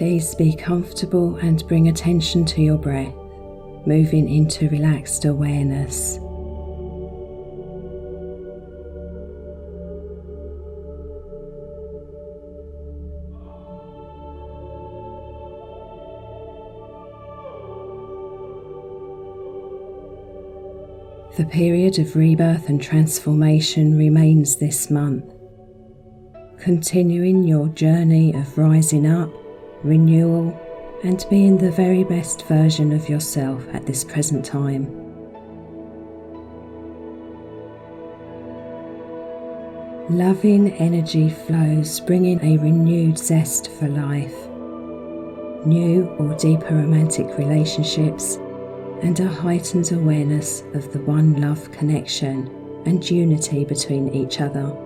Please be comfortable and bring attention to your breath, moving into relaxed awareness. The period of rebirth and transformation remains this month, continuing your journey of rising up, renewal, and being the very best version of yourself at this present time. Loving energy flows, bringing a renewed zest for life, new or deeper romantic relationships, and a heightened awareness of the one love connection and unity between each other.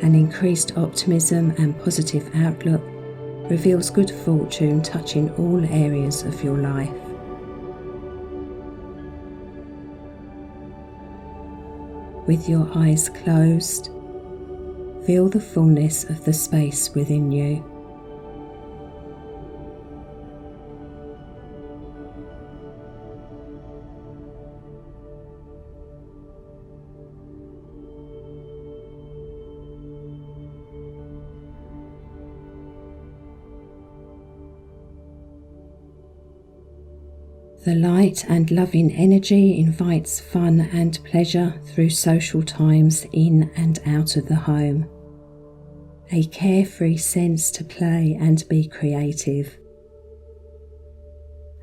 An increased optimism and positive outlook reveals good fortune touching all areas of your life. With your eyes closed, feel the fullness of the space within you. The light and loving energy invites fun and pleasure through social times in and out of the home. A carefree sense to play and be creative.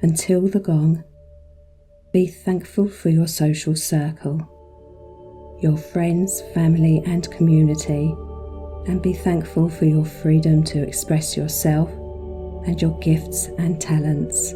Until the gong, be thankful for your social circle, your friends, family and community, and be thankful for your freedom to express yourself and your gifts and talents.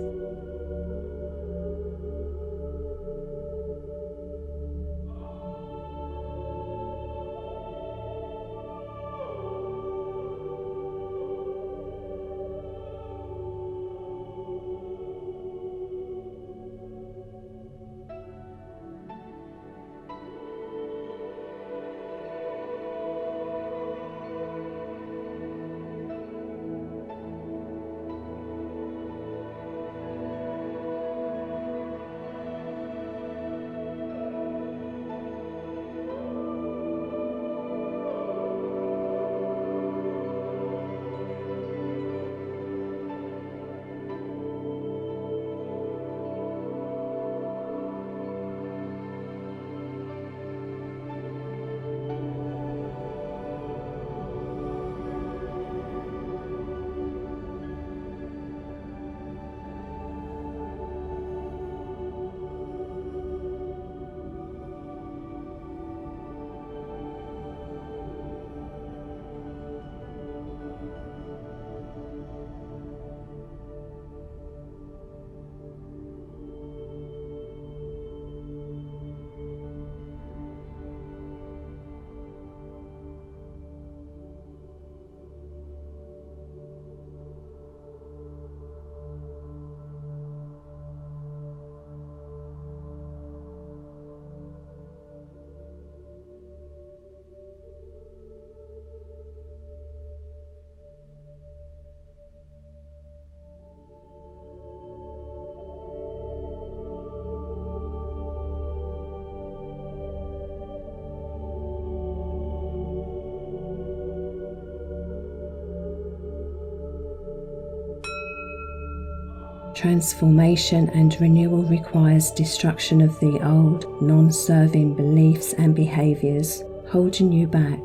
Transformation and renewal requires destruction of the old, non-serving beliefs and behaviours holding you back,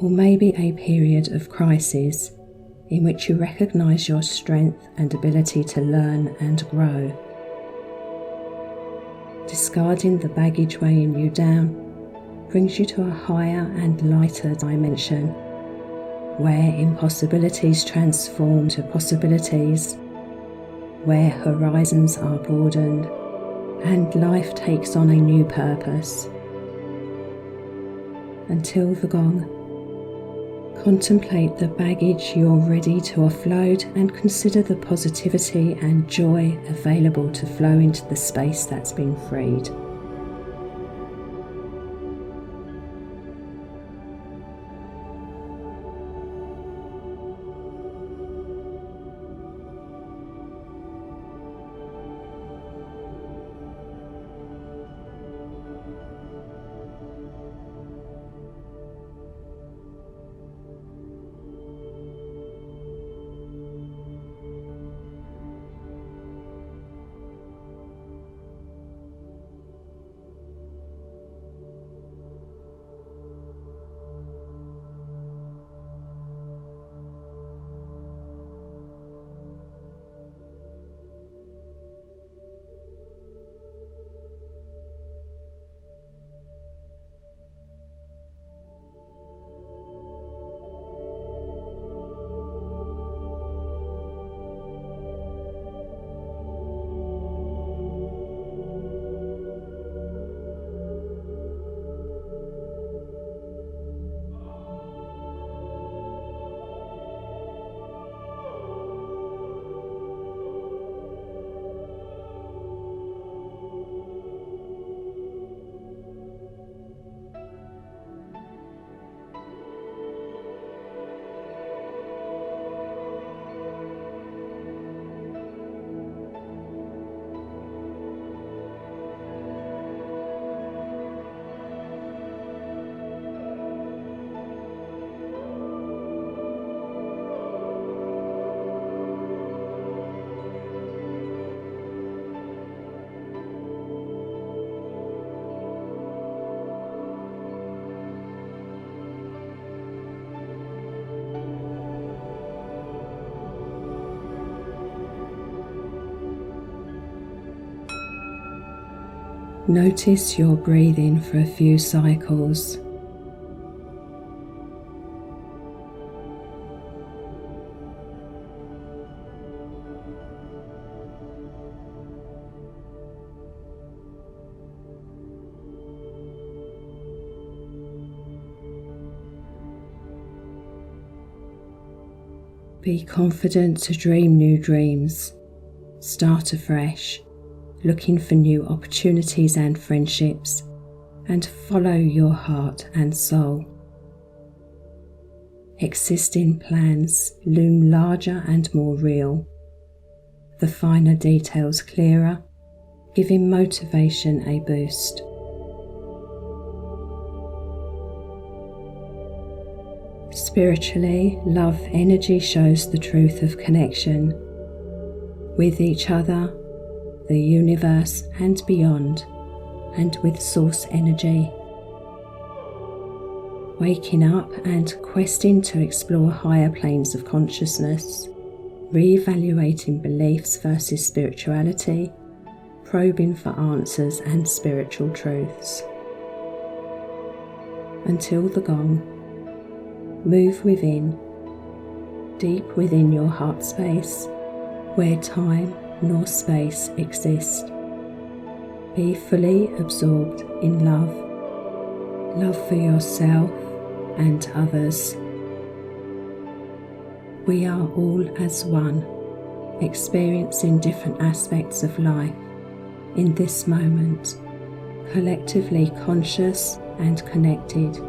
or maybe a period of crisis in which you recognise your strength and ability to learn and grow. Discarding the baggage weighing you down brings you to a higher and lighter dimension, where impossibilities transform to possibilities, where horizons are broadened and life takes on a new purpose. Until the gong, contemplate the baggage you're ready to offload and consider the positivity and joy available to flow into the space that's been freed. Notice your breathing for a few cycles. Be confident to dream new dreams. Start afresh, looking for new opportunities and friendships, and follow your heart and soul. Existing plans loom larger and more real, the finer details clearer, giving motivation a boost. Spiritually, love energy shows the truth of connection with each other, the universe and beyond, and with source energy. Waking up and questing to explore higher planes of consciousness, re-evaluating beliefs versus spirituality, probing for answers and spiritual truths. Until the gong, move within, deep within your heart space, where time nor space exist. Be fully absorbed in love for yourself and others. We are all as one, experiencing different aspects of life in this moment, collectively conscious and connected.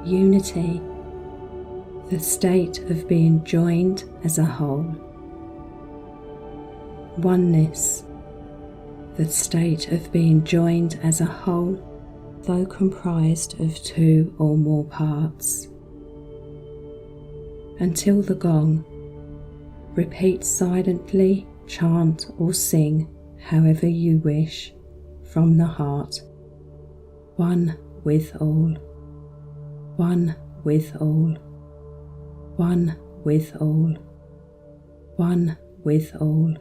Unity, the state of being joined as a whole. Oneness, the state of being joined as a whole, though comprised of two or more parts. Until the gong, repeat silently, chant or sing however you wish from the heart. One with all. One with all, one with all, one with all.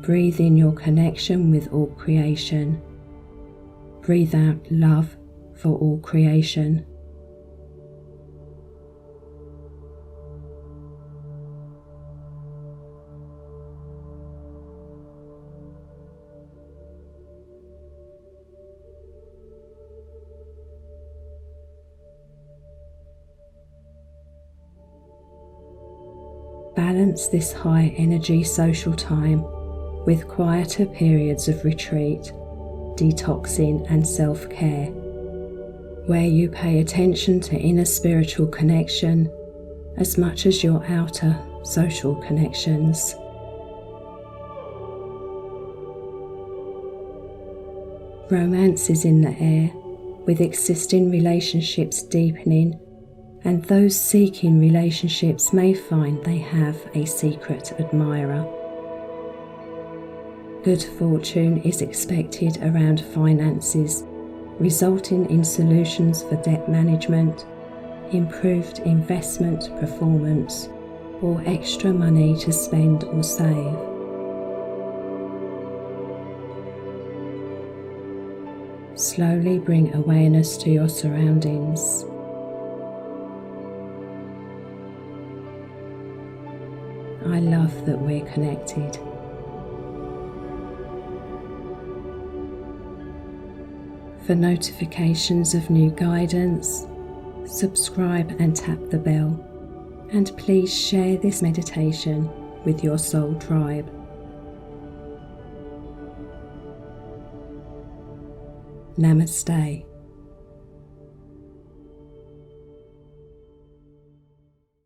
Breathe in your connection with all creation. Breathe out love for all creation. Balance this high energy social time with quieter periods of retreat, detoxing and self-care, where you pay attention to inner spiritual connection as much as your outer social connections. Romance is in the air, with existing relationships deepening, and those seeking relationships may find they have a secret admirer. Good fortune is expected around finances, resulting in solutions for debt management, improved investment performance, or extra money to spend or save. Slowly bring awareness to your surroundings. I love that we're connected. For notifications of new guidance, subscribe and tap the bell, and please share this meditation with your soul tribe. Namaste.